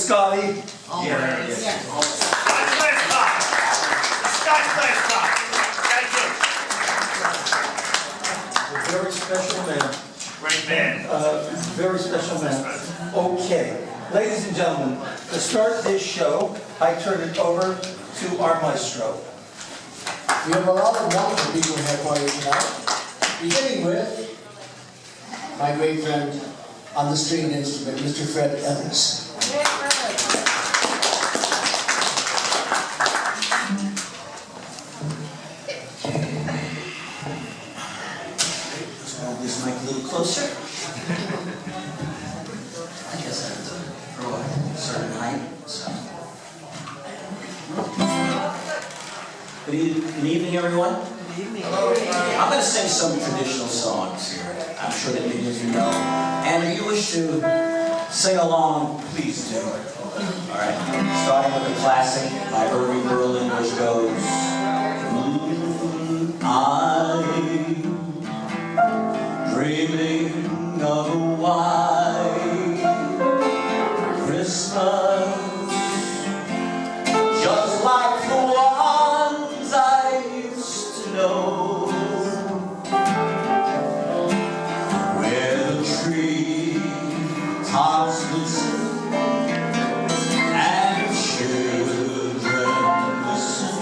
Scotty. Yes. Yes. Scotch Glass Cup. Scotch Glass Cup. Thank you. A very special man. Great man. Very special man. Okay, ladies and gentlemen, to start this show, I turn it over to our maestro. We have a lot of wonderful people here for you tonight. Beginning with my great friend on the string instrument, Mr. Fred Evans. Let's move this mic a little closer. I guess I have to grow a certain height. So. Good evening, everyone. Good evening. I'm going to sing some traditional songs here. I'm sure that many of you know. And if you wish to sing along, please do. All right. Starting with the classic by Irving Berlin, which goes, I'm dreaming of a white Christmas, just like the ones I used to know, where the tree tops listen and children listen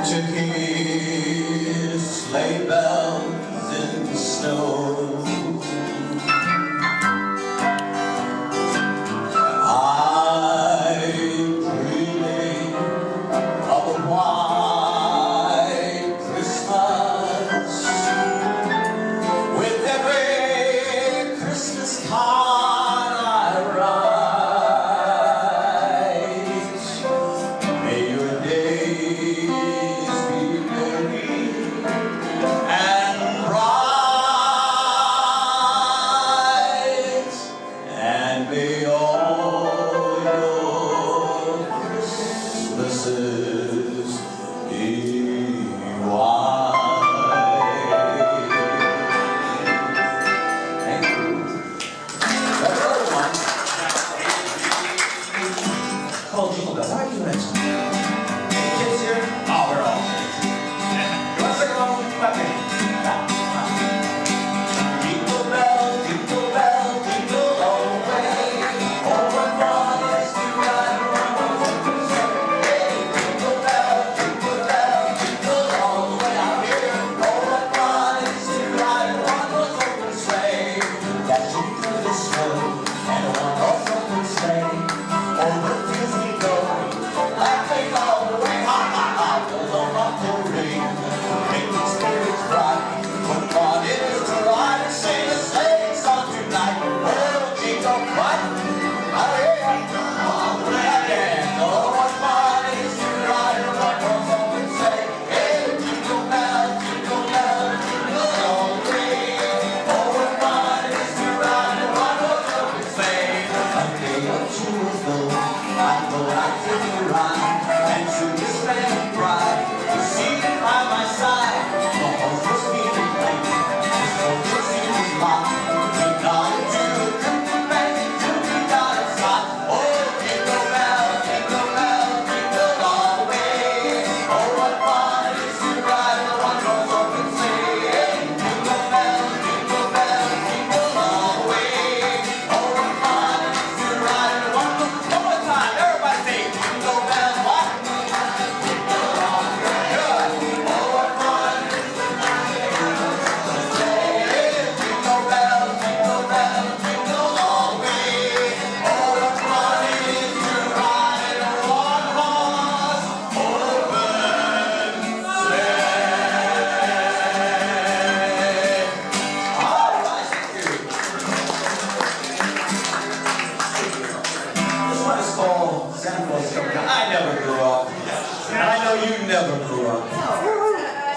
to hear sleigh bells in the snow.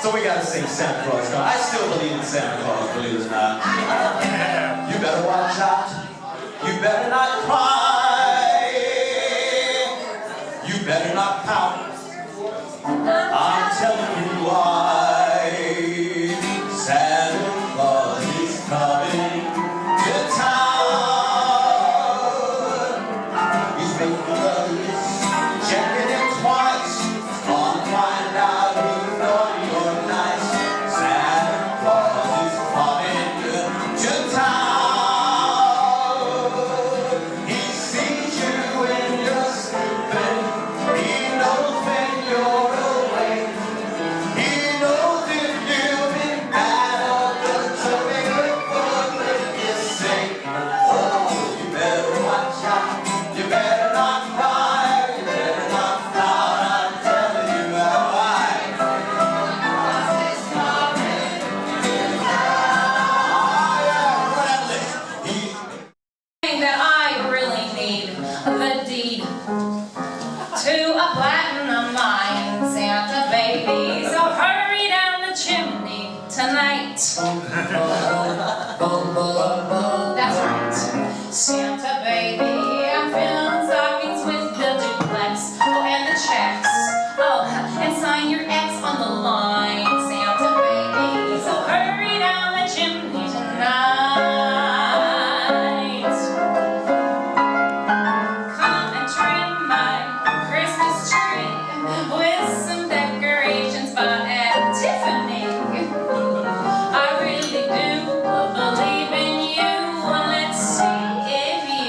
So we gotta sing Santa Claus. I still believe in Santa Claus, believe it or not. You better watch out. You better not cry. You better not pout. I'm telling you why. Santa Claus is coming to town. make the list, checking it twice, gonna find out who's naughty or nice. Santa Claus is coming to town. He sees you when you're sleeping, he knows when you're awake, he knows if you've been bad or good, so make good for goodness sake. Oh, you better watch out, you better not cry, you better not frown, I'm telling you how I. That I really need the deed to a platinum mine, Santa baby. So hurry down the chimney tonight. That's right, Santa baby. I'm filling stockings with the duplex, oh, and the checks. Oh, and sign your X on the line, Santa baby. So hurry down the chimney tonight. Come and trim my Christmas tree with some decorations bought at Tiffany. I really do believe in you. Let's see if you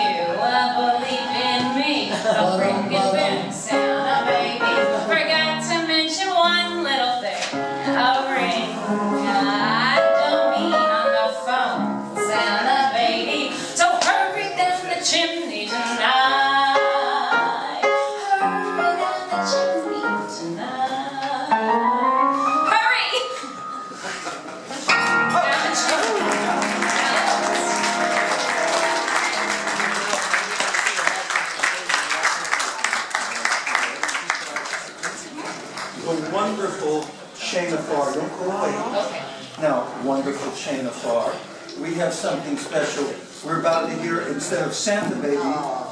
believe in me. Don't forget when Santa baby forgot to mention one little thing, a ring. I don't mean on the phone, Santa baby. So hurry down the chimney tonight. Hurry down the chimney tonight. Hurry! Down the chimney. A wonderful chain of far. Don't go away. Okay. Now, wonderful chain of far. We have something special. We're about to hear, instead of Santa Baby,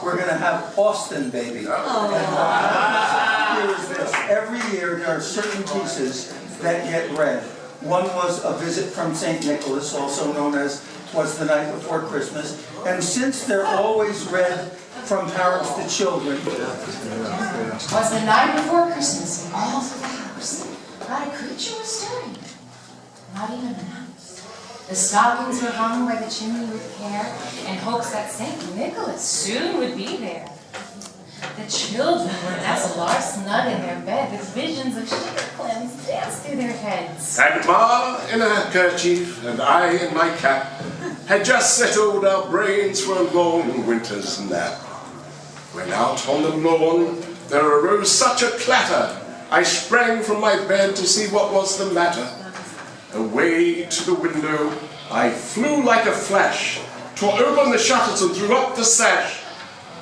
we're going to have Austin Baby. And here is this. Every year there are certain pieces that get read. One was A Visit from St. Nicholas, also known as Twas the Night Before Christmas. And since they're always read from parents to children, Was the night before Christmas, and all through the house, not a creature was stirring, not even a mouse. The stockings were hung by the chimney with care, in hopes that St. Nicholas soon would be there. The children were nestled snug in their bed, with visions of sugar clams danced through their heads. And Ma in her kerchief and I in my cap had just settled our brains for a long winter's nap. When out on the lawn there arose such a clatter, I sprang from my bed to see what was the matter. Away to the window I flew like a flash, tore open the shutters and threw up the sash.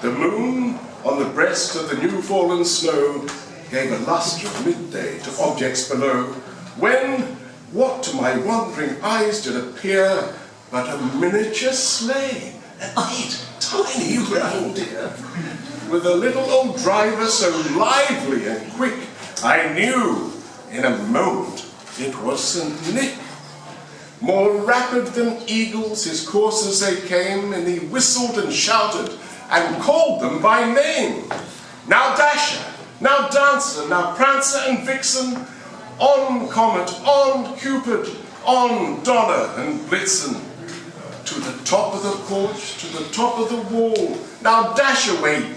The moon on the breast of the new-fallen snow gave a lustre of midday to objects below, when what to my wondering eyes did appear but a miniature sleigh, a neat, tiny reindeer, with a little old driver so lively and quick, I knew in a moment it was St. Nick. More rapid than eagles his coursers they came, and he whistled and shouted and called them by name. Now Dasher, now Dancer, now Prancer and Vixen, on Comet, on Cupid, on Donner and Blitzen. To the top of the porch, to the top of the wall, now dash away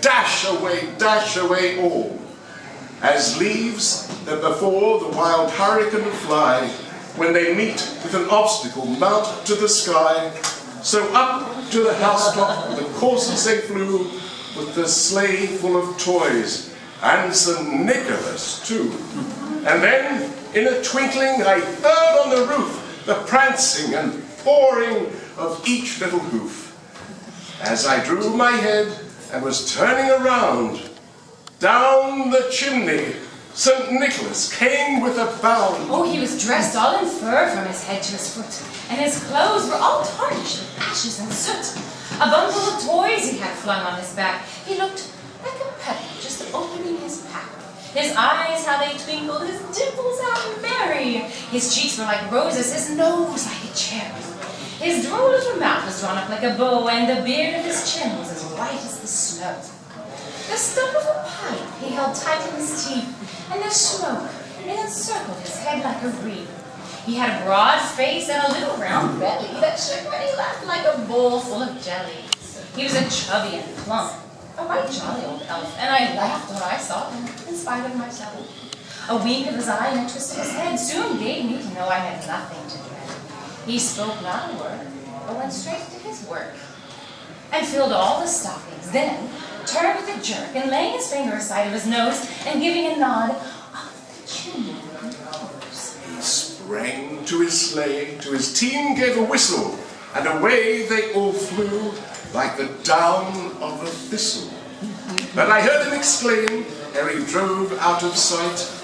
all. As leaves that before the wild hurricane fly, when they meet with an obstacle mount to the sky, so up to the housetop the coursers they flew, with the sleigh full of toys, and St. Nicholas too. And then, in a twinkling, I heard on the roof the prancing and pawing of each little hoof. As I drew my head and was turning around, down the chimney St. Nicholas came with a bound. Oh, he was dressed all in fur from his head to his foot, and his clothes were all tarnished with ashes and soot. A bundle of toys he had flung on his back. He looked like a peddler just opening his pack. His eyes, how they twinkled, his dimples, how merry. His cheeks were like roses, his nose like a cherry. His droll little mouth was drawn up like a bow, and the beard of his chin was as white as the snow. the stump of a pipe he held tight in his teeth, and the smoke it encircled his head like a wreath. He had a broad face and a little round belly that shook when he laughed like a bowl full of jelly. He was a chubby and plump, a right jolly old elf, and I laughed when I saw him, in spite of myself. A wink of his eye and a twist of his head soon gave me to know I had nothing to dread. He spoke not a word, but went straight to his work, and filled all the stockings, then turned with a jerk, and laying his finger aside of his nose, and giving a nod, off the chimney goes. He sprang to his sleigh, to his team gave a whistle, and away they all flew like the down of a thistle. But I heard him exclaim, ere he drove out of sight,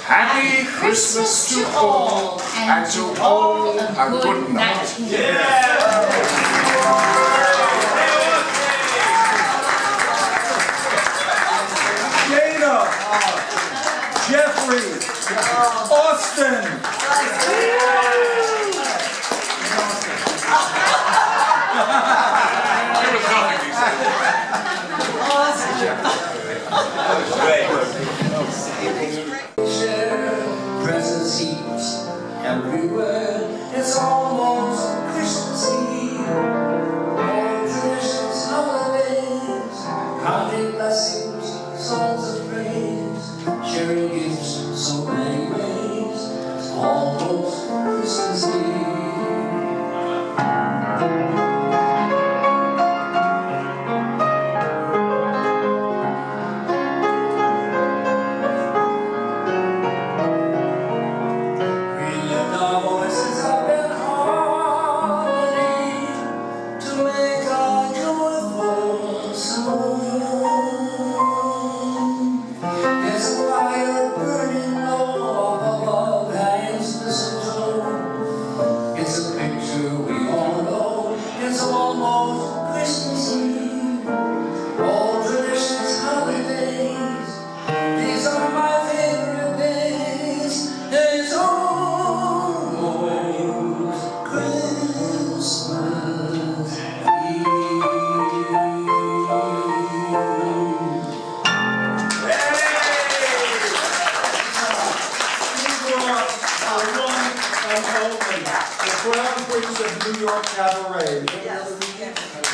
Happy Christmas to all, and to all a good night. Dana, Jeffrey, Austin. There was nothing he said. Presents heaps everywhere. It's almost Christmas Eve. All traditions, holidays, counting blessings, songs of praise, sharing gifts so many ways. It's almost Christmas Eve.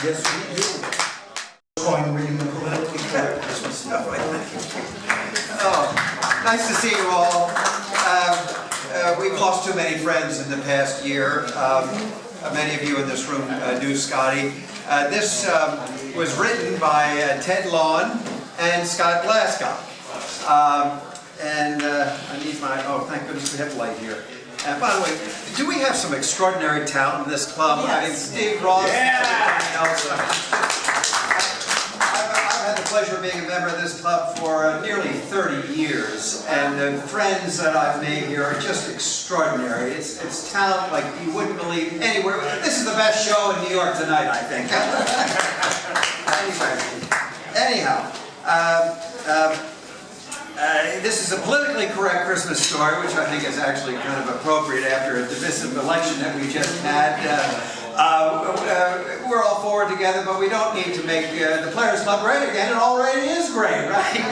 Yes, we do. Going reading the politically correct Christmas stuff. Oh, nice to see you all. We've lost too many friends in the past year. Many of you in this room knew Scotty. This was written by Ted Lawn and Scott Glasgow. I need my, oh, thank goodness we have light here. And by the way, do we have some extraordinary talent in this club? Yes. I mean, Steve Ross, everybody else. I've had the pleasure of being a member of this club for nearly 30 years, and the friends that I've made here are just extraordinary. It's talent like you wouldn't believe anywhere. This is the best show in New York tonight, I think. Anyhow, this is a politically correct Christmas story, which I think is actually kind of appropriate after a divisive election that we just had. We're all for it together, but we don't need to make the Players Club great again. It already is great, right?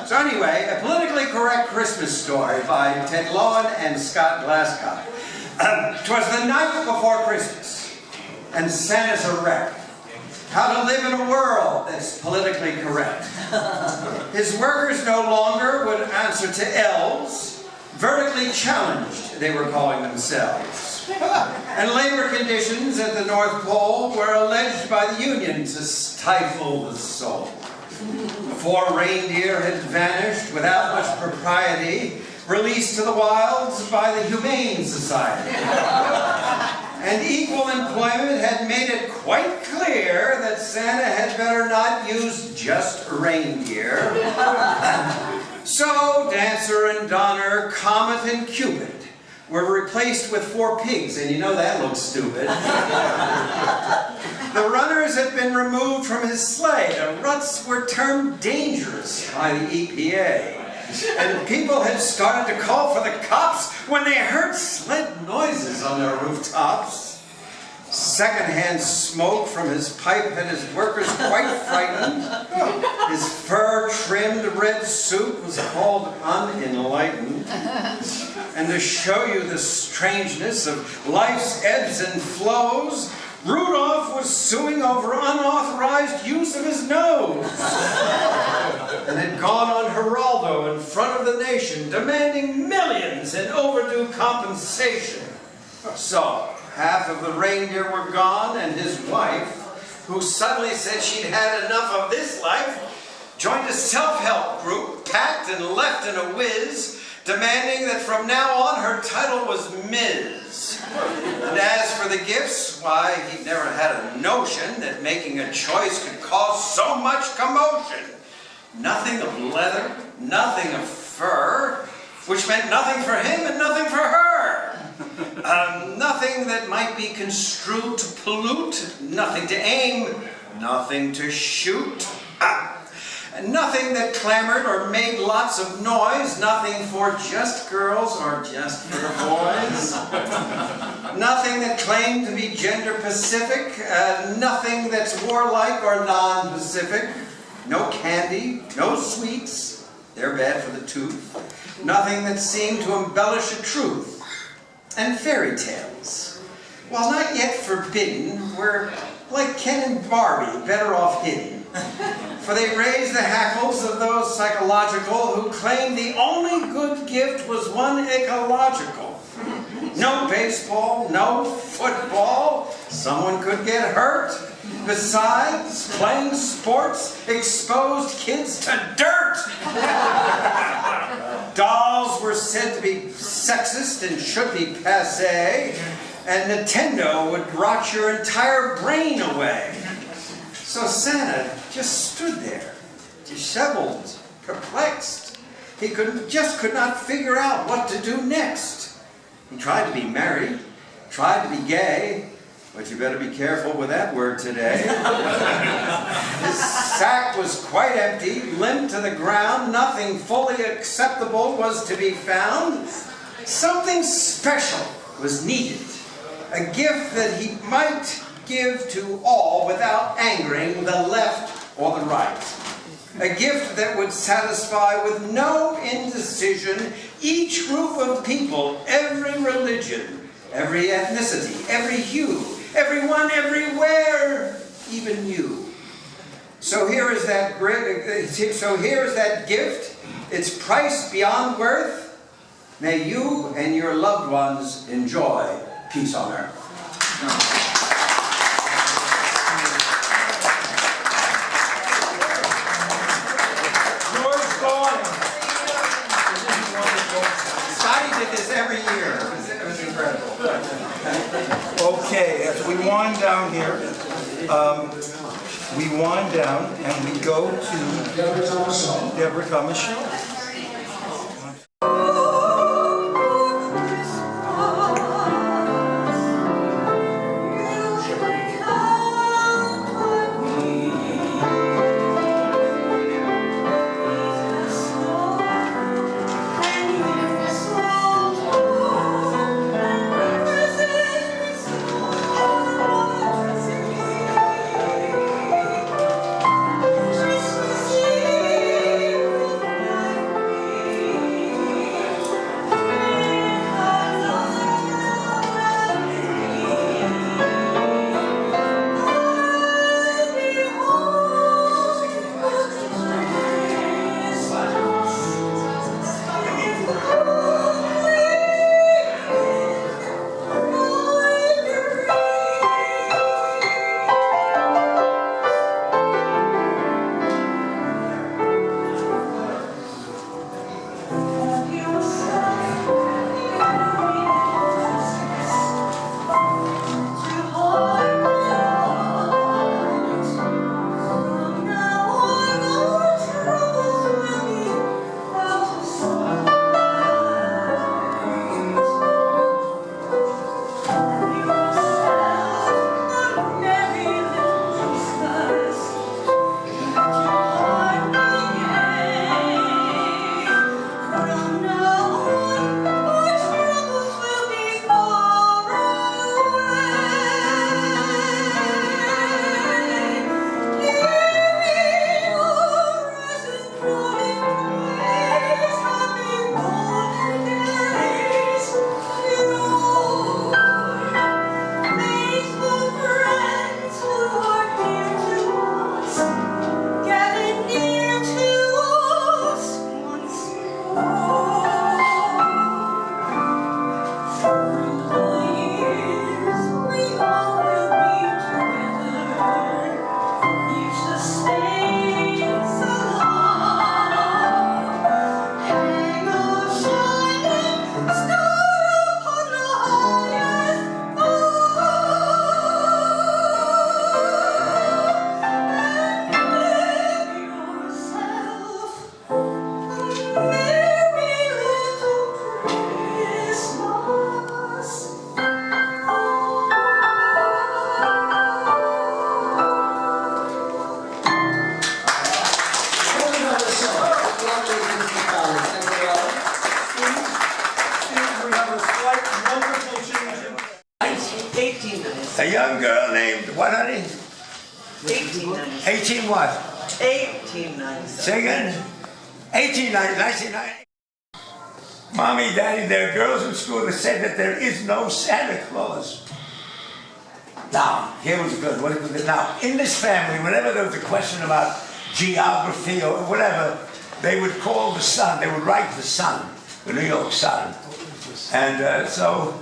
So anyway, a politically correct Christmas story by Ted Lawn and Scott Glasgow. 'Twas the night before Christmas, and Santa's a wreck. How to live in a world that's politically correct. His workers no longer would answer to elves. Vertically challenged, they were calling themselves. And labor conditions at the North Pole were alleged by the union to stifle the soul. Before reindeer had vanished without much propriety, released to the wilds by the Humane Society. And equal employment had made it quite clear that Santa had better not use just reindeer. So Dancer and Donner, Comet and Cupid were replaced with 4 pigs, and you know that looks stupid. The runners had been removed from his sleigh. The ruts were termed dangerous by the EPA. And people had started to call for the cops when they heard sled noises on their rooftops. Secondhand smoke from his pipe had his workers quite soup was called unenlightened. And to show you the strangeness of life's ebbs and flows, Rudolph was suing over unauthorized use of his nose. And had gone on Geraldo in front of the nation, demanding millions in overdue compensation. So, half of the reindeer were gone, and his wife, who suddenly said she'd had enough of this life, joined a self-help group, packed and left in a whiz, demanding that from now on her title was Ms. And as for the gifts, why, he'd never had a notion that making a choice could cause so much commotion. Nothing of leather, nothing of fur, which meant nothing for him and nothing for her. Nothing that might be construed to pollute, nothing to aim, nothing to shoot. Nothing that clamored or made lots of noise, nothing for just girls or just for the boys. Nothing that claimed to be gender pacific, nothing that's warlike or non-Pacific. No candy, no sweets, they're bad for the tooth. Nothing that seemed to embellish a truth. And fairy tales, while not yet forbidden, were like Ken and Barbie, better off hidden. For they raised the hackles of those psychological who claimed the only good gift was one ecological. No baseball, no football, someone could get hurt. Besides, playing sports exposed kids to dirt. Dolls were said to be sexist and should be passé, and Nintendo would rot your entire brain away. So Santa just stood there, disheveled, perplexed. He just could not figure out what to do next. He tried to be merry, tried to be gay, but you better be careful with that word today. His sack was quite empty, limp to the ground, nothing fully acceptable was to be found. Something special was needed, a gift that he might give to all without angering the left or the right. A gift that would satisfy with no indecision each group of people, every religion, every ethnicity, every hue, everyone, everywhere, even you. So here is that gift, its price beyond worth. May you and your loved ones enjoy peace on earth. Every year. It was incredible. Okay, as we wind down here, we wind down and we go to Deborah Thomas Show. young girl named, what, honey? 1897. 18 what? 1897. Say again? 1990. Mommy, Daddy, there are girls in school that say that there is no Santa Claus. Now, here was good. What was it? Now, in this family, whenever there was a question about geography or whatever, they would call the sun. They would write the Sun, the New York Sun. And so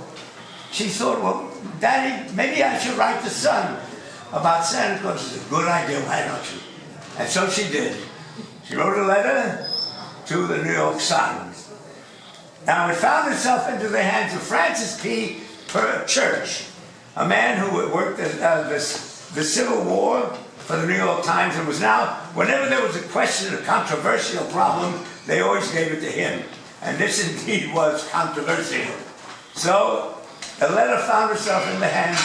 she thought, well, Daddy, maybe I should write the Sun about Santa Claus. She said, good idea, why don't you? And so she did. She wrote a letter to the New York Sun. Now, it found itself into the hands of Francis P. Church, a man who worked the Civil War for the New York Times and was now, whenever there was a question, a controversial problem, they always gave it to him. And this indeed was controversial. So, the letter found itself in the hands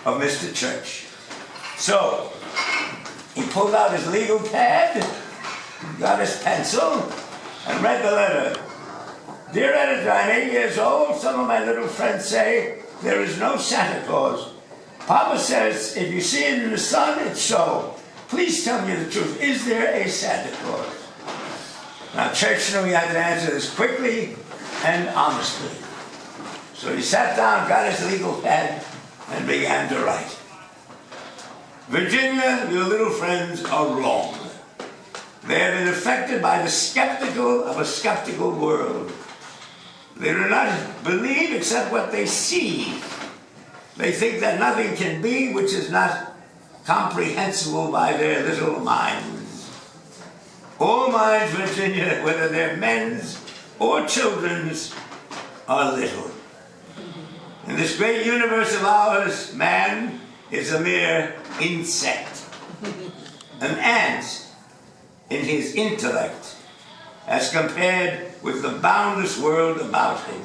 of Mr. Church. So, he pulled out his legal pad, got his pencil, and read the letter. Dear editor, I'm 8 years old. Some of my little friends say there is no Santa Claus. Papa says if you see it in the sun, it's so. Please tell me the truth. Is there a Santa Claus? Now, Church knew he had to answer this quickly and honestly. So he sat down, got his legal pad, and began to write. Virginia, your little friends are wrong. They have been affected by the skeptical of a skeptical world. They do not believe except what they see. They think that nothing can be which is not comprehensible by their little minds. All minds, Virginia, whether they're men's or children's, are little. In this great universe of ours, man is a mere insect, an ant in his intellect, as compared with the boundless world about him.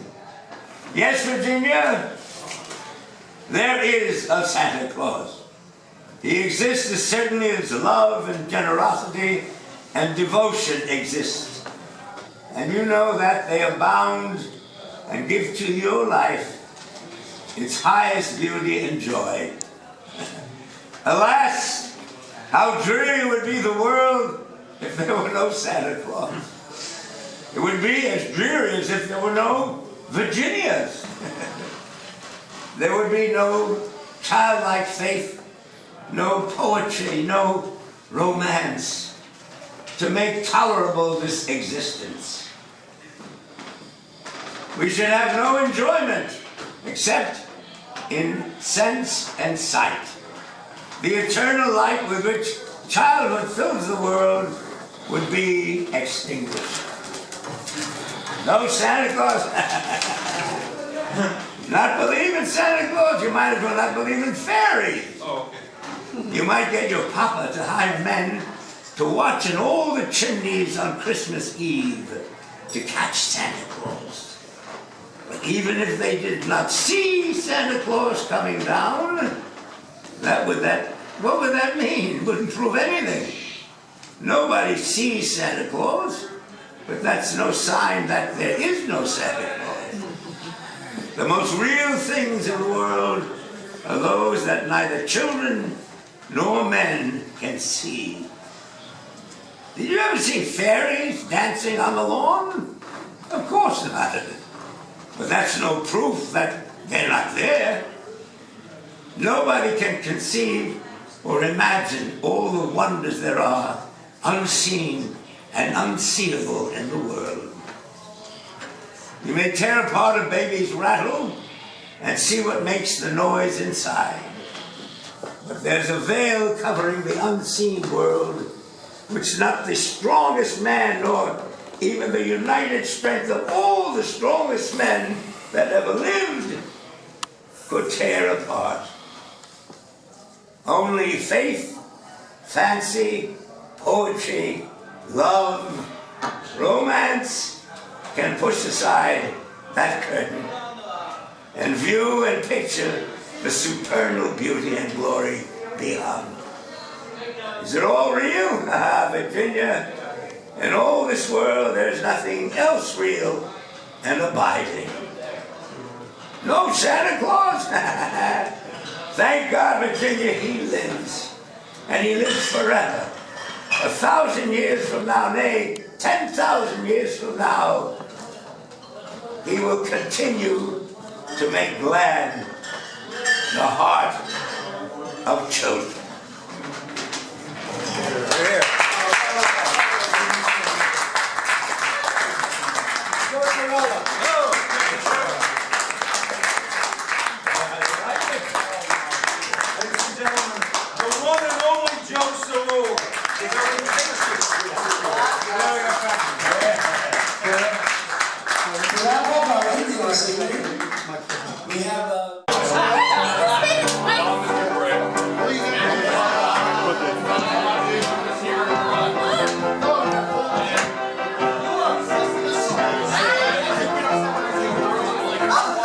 Yes, Virginia, there is a Santa Claus. He exists as certainly as love and generosity and devotion exist. And you know that they abound and give to your life its highest beauty and joy. Alas, how dreary would be the world if there were no Santa Claus. It would be as dreary as if there were no Virginias. There would be no childlike faith, no poetry, no romance to make tolerable this existence. We should have no enjoyment except in sense and sight. The eternal light with which childhood fills the world would be extinguished. No Santa Claus. Not believe in Santa Claus, you might as well not believe in fairies. Oh, okay. You might get your papa to hire men to watch in all the chimneys on Christmas Eve to catch Santa Claus. But even if they did not see Santa Claus coming down, what would that mean? It wouldn't prove anything. Nobody sees Santa Claus, but that's no sign that there is no Santa Claus. The most real things in the world are those that neither children nor men can see. Did you ever see fairies dancing on the lawn? Of course not. But that's no proof that they're not there. Nobody can conceive or imagine all the wonders there are, unseen and unseeable in the world. You may tear apart a baby's rattle and see what makes the noise inside. But there's a veil covering the unseen world, which not the strongest man, nor even the united strength of all the strongest men that ever lived, could tear apart. Only faith, fancy, poetry, love, romance can push aside that curtain and view and picture the supernal beauty and glory beyond. Is it all real? Ah, Virginia, in all this world there's nothing else real and abiding. No Santa Claus? Thank God, Virginia, he lives. And he lives forever. 1,000 years from now, nay, 10,000 years from now, he will continue to make glad the heart of children. We have Oh!